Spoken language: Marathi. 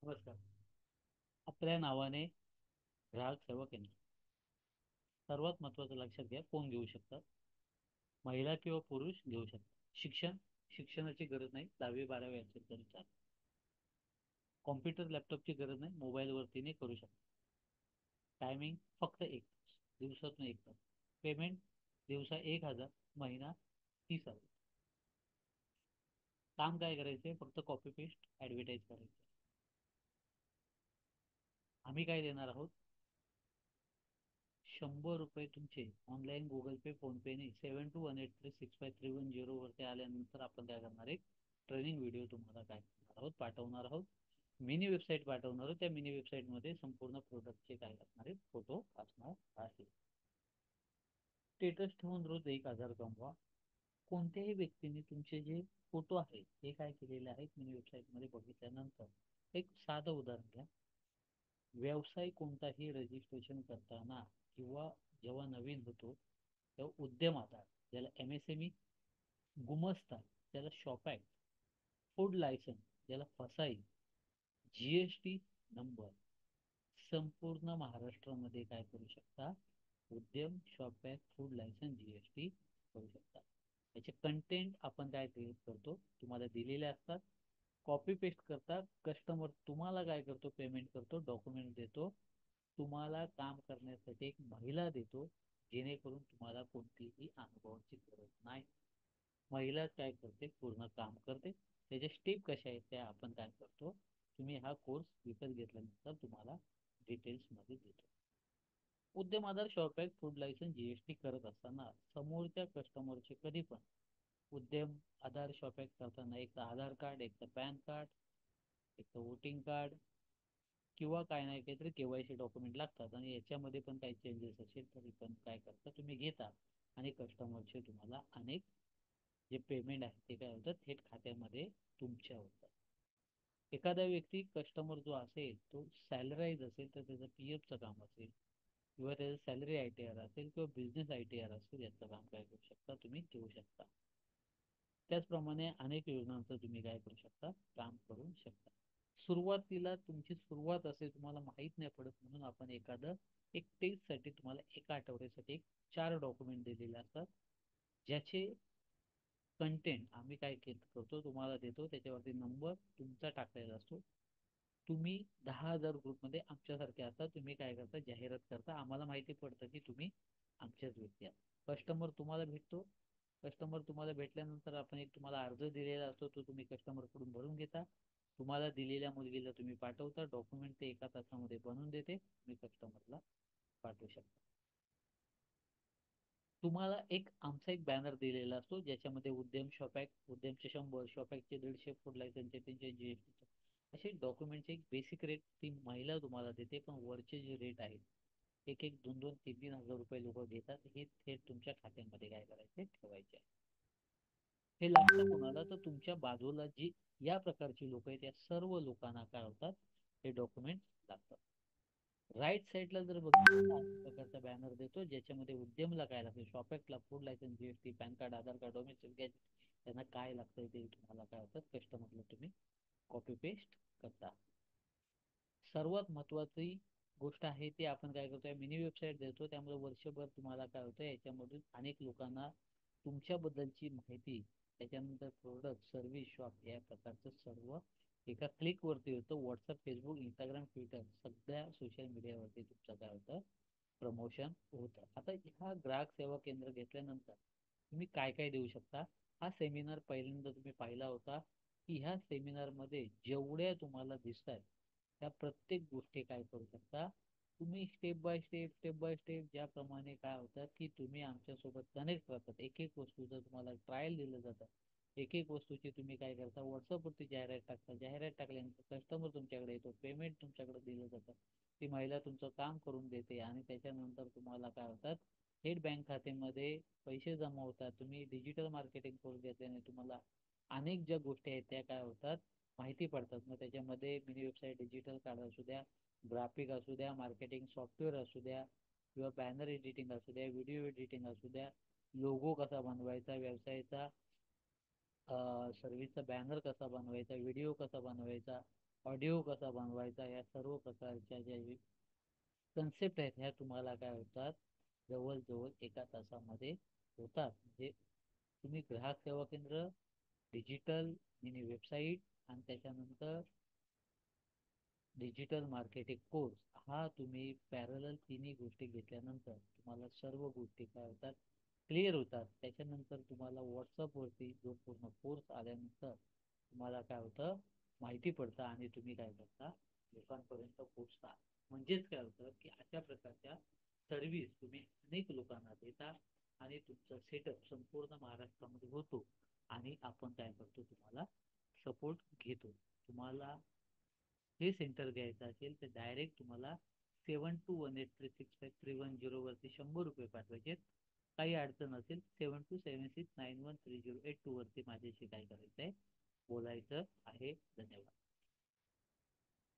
नमस्कार. आपल्या नावाने ग्राहक सेवा केंद्र. सर्वात महत्वाचं लक्षात घ्या, कोण घेऊ शकतात? महिला किंवा पुरुष घेऊ शकतात. शिक्षणाची गरज नाही, 10वी 12वी असेल तरी चालेल. कॉम्प्युटर लॅपटॉपची गरज नाही, मोबाईल वरतीने करू शकता. टायमिंग फक्त एक तास, दिवसातून एक तास. पेमेंट दिवसा 1,000, महिना 30,000. काम काय करायचंय? फक्त कॉपी पेस्ट ऍडव्हर्टाईज करायचं. आम्ही काय देणार आहोत? 100 रुपये तुमचे ऑनलाईन गुगल पे फोन पे ने 7218365310 वरती आल्यानंतर आपण काय करणार आहे? ट्रेनिंग व्हिडिओ तुम्हाला काय करणार आहोत? पाठवणार आहोत. मिनी वेबसाईट पाठवणार आहोत. त्या मिनी वेबसाईट मध्ये संपूर्ण प्रोडक्टचे काय असणार आहे? फोटो असणार आहे. स्टेटस ठेवून रोज 1,000 कमवा. कोणत्याही व्यक्तीने तुमचे जे फोटो आहेत हे काय केलेले आहेत मिनी वेबसाईट मध्ये बघितल्यानंतर, एक साधं उदाहरण घ्या. व्यवसाय कोणताही रजिस्ट्रेशन करताना किंवा जेव्हा नवीन होतो तेव्हा उद्यम आधार, ज्याला MSME, गुमस्ता ज्याला शॉप ऍक्ट, फूड लायसन ज्याला फसाई, GST नंबर, संपूर्ण महाराष्ट्रामध्ये काय करू शकता? Udyam, shop act, food licence, GST करू शकता. याचे कंटेंट आपण काय क्रिएट करतो? तुम्हाला दिलेले असतात. कॉपी पेस्ट करता. कस्टमर तुम्हाला काय करतो? पेमेंट करतो, डॉक्युमेंट देतो. तुम्हाला काम करण्यासाठी एक महिला देतो, जेणेकरून तुम्हाला कोणतीही अनुभवाची गरज नाही. महिला काय करते? पूर्ण काम करते. त्याच्या स्टेप कशा आहेत त्या आपण काय करतो? तुम्ही हा कोर्स विकत घेतल्यानंतर तुम्हाला डिटेल्स मध्ये देतो. Udyam Aadhaar, shop act, food licence, GST करत असताना समोरच्या कस्टमरचे कधी पण उद्यम आधार, शॉप ऍक्ट करताना एक तर आधार कार्ड, एक तर पॅन कार्ड, एक तर वोटिंग कार्ड किंवा काय नाही काहीतरी KYC डॉक्युमेंट लागतात. आणि याच्यामध्ये पण काही चेंजेस असेल तरी पण काय करता? तुम्ही घेता आणि कस्टमरचे तुम्हाला अनेक जे पेमेंट आहे ते काय होतं? थेट खात्यामध्ये तुमच्या होतात. एखादा व्यक्ती कस्टमर जो असेल तो सॅलराईज असेल तर त्याचं PFचं काम असेल किंवा त्याचं सॅलरी ITR असेल किंवा बिझनेस ITR असेल, याचं काम काय करू शकता? तुम्ही घेऊ शकता. त्याचप्रमाणे अनेक योजनांचं तुम्ही काय करू शकता? काम करू शकता. सुरुवातीला तुमची सुरुवात असेल, तुम्हाला माहित नाही पडत, म्हणून आपण एखादं एक टेस्ट साठी तुम्हाला एका आठवड्यासाठी एक 4 डॉक्युमेंट दिलेले असतात, ज्याचे कंटेंट आम्ही काय करतो? तुम्हाला देतो. त्याच्यावरती नंबर तुमचा टाकलेला असतो. तुम्ही 10,000 ग्रुपमध्ये आमच्यासारखे असता, तुम्ही काय करता? जाहिरात करता. आम्हाला माहिती पडतं की तुम्ही आमच्याच व्यक्ती आहात. कस्टमर तुम्हाला भेटतो. कस्टमर तुम्हाला भेटल्यानंतर आपण एक तुम्हाला अर्ज दिलेला असतो, तो तुम्ही कस्टमर कडून भरून घेता. तुम्हाला दिलेल्या मुलगीला तुम्ही पाठवता. डॉक्युमेंट ते एका तासामध्ये बनवून देते. तुम्ही कस्टमरला पाठवू शकता. तुम्हाला आमचा एक बॅनर दिलेला असतो, ज्याच्यामध्ये उद्यम, शॉप ऍक्ट, उद्यमचे 100, शॉप ऍक्टचे 150, फूड लायसनचे 300, GST असे डॉक्युमेंटचे एक बेसिक रेट ती महिला तुम्हाला देते. पण वरचे जे रेट आहेत, एक एक 2-2, 3-3 हजार रुपये लोक घेतात. हे थेट तुमच्या खात्यामध्ये काय करायचे? ठेवायचे. हे लागतं कोणाला? तर तुमच्या बाजूला जी या प्रकारची लोक आहेत, या सर्व लोकांना काय होतात? हे डॉक्युमेंट लागतात. राईट साईडला जर बघितलं तर अशा प्रकारचा बॅनर देतो, ज्याच्यामध्ये उद्यमला काय लागतं? शॉपॅक्टला food licence, GST, PAN card, Aadhaar card, domestic gas, त्यांना काय लागतं ते तुम्हाला काय होतं? कस्टमरला तुम्ही कॉपी पेस्ट करता. सर्वात महत्वाची गोष्ट आहे ती आपण काय करतोय? मिनी वेबसाईट देतो. त्यामुळे वर्षभर तुम्हाला काय होतं? याच्यामधून अनेक लोकांना तुमच्याबद्दलची माहिती, त्याच्यानंतर प्रोडक्ट, सर्व्हिस, शॉप या प्रकारचं सर्व एका क्लिक वरती होतं. व्हॉट्सअप, फेसबुक, इंस्टाग्राम, ट्विटर सगळ्या सोशल मीडियावरती तुमचं काय होतं? प्रमोशन होतं. आता हा ग्राहक सेवा केंद्र घेतल्यानंतर तुम्ही काय काय देऊ शकता? हा सेमिनार पहिल्यांदा तुम्ही पाहिला होता की ह्या सेमिनार मध्ये जेवढ्या तुम्हाला दिसतात त्या प्रत्येक गोष्टी काय करू शकता? तुम्ही step by step, step by step, ज्याप्रमाणे काय होतात की तुम्ही आमच्या सोबत कनेक्ट करतात, एक एक वस्तूचं तुम्हाला ट्रायल दिलं जातं. एक एक वस्तूची तुम्ही काय करता? व्हॉट्सअप वरती जाहिरात टाकता. जाहिरात टाकल्यानंतर कस्टमर तुमच्याकडे येतो, पेमेंट तुमच्याकडे दिलं जातं. ती महिला तुमचं काम करून देते आणि त्याच्यानंतर तुम्हाला काय होतात? थेट बँक खात्यामध्ये पैसे जमा होतात. तुम्ही डिजिटल मार्केटिंग करून घेतल्याने तुम्हाला अनेक ज्या गोष्टी आहेत त्या काय होतात? माहिती पडतात. मग त्याच्यामध्ये मिनी वेबसाईट, डिजिटल कार्ड असू द्या, ग्राफिक असू द्या, मार्केटिंग सॉफ्टवेअर असू द्या किंवा बॅनर एडिटिंग असू द्या, व्हिडिओ एडिटिंग असू द्या, लोगो कसा बनवायचा, व्यवसायाचा सर्व्हिसचा बॅनर कसा बनवायचा, व्हिडिओ कसा बनवायचा, ऑडिओ कसा बनवायचा, या सर्व प्रकारच्या ज्या कन्सेप्ट आहेत ह्या तुम्हाला काय होतात, जवळजवळ एका तासामध्ये होतात. म्हणजे तुम्ही ग्राहक सेवा केंद्र, डिजिटल मिनी वेबसाईट आणि त्याच्यानंतर डिजिटल मार्केटिंग कोर्स, हा तुम्ही पॅरलल तिन्ही गोष्टी घेतल्यानंतर तुम्हाला सर्व गोष्टी काय होतात, क्लिअर होतात. त्याच्यानंतर तुम्हाला व्हॉट्सअपवरती जो पूर्ण कोर्स आल्यानंतर तुम्हाला काय होतं, माहिती पडतं आणि तुम्ही काय करता, लोकांपर्यंत पोहोचता. म्हणजेच काय होतं की अशा प्रकारच्या सर्व्हिस तुम्ही अनेक लोकांना देता आणि तुमचा सेटअप संपूर्ण महाराष्ट्रामध्ये होतो आणि आपण काय करतो, तुम्हाला सपोर्ट घेतो. तुम्हाला हे सेंटर घ्यायचं असेल तर डायरेक्ट तुम्हाला 7218365310 वरती 100 रुपये पाठवायचे. काही अडचण असेल 7276913082 वरती माझ्याशी काय करायचंय, बोलायचं आहे. धन्यवाद.